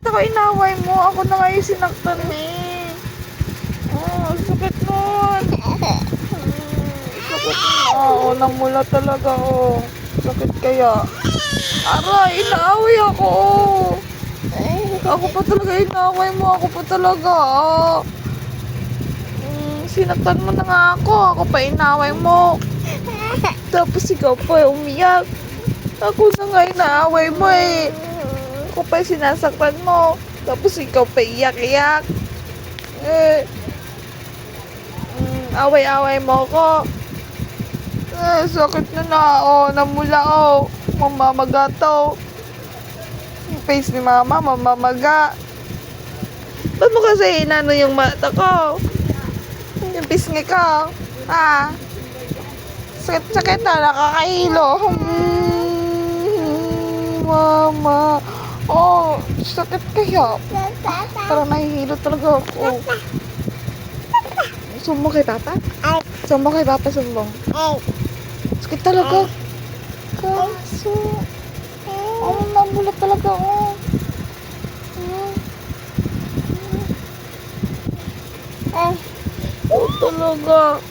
Ako inaway mo. Ako na nga yung sinaktan eh. Oh, sakit nun. Sakit na. Oh, namula talaga oh. Sakit kaya. Aray, inaaway ako oh. Ako pa talaga inaway mo. Ako pa talaga oh. Sinaktan mo na nga ako. Ako pa inaway mo. Tapos ikaw pa umiyak. Ako na nga inaaway mo eh. Ako pa sinasaktan mo. Tapos ikaw pa iyak-iyak. Away-away mo ko. Sakit na oh. Namula oh. Mamamaga to. Yung face ni mama, mamamaga. Ba't mo kasi inano yung mata ko? Yung pisngi ko. Ah. Sakit-sakit na, nakakahilo. Mama. Oh, sakit kaya. Parang nahihilo talaga ako. Sumbong kay Papa? Sumbong kay Papa, sumbong. Sakit talaga. Kaso. Oh, namulat talaga oh. Oh, talaga.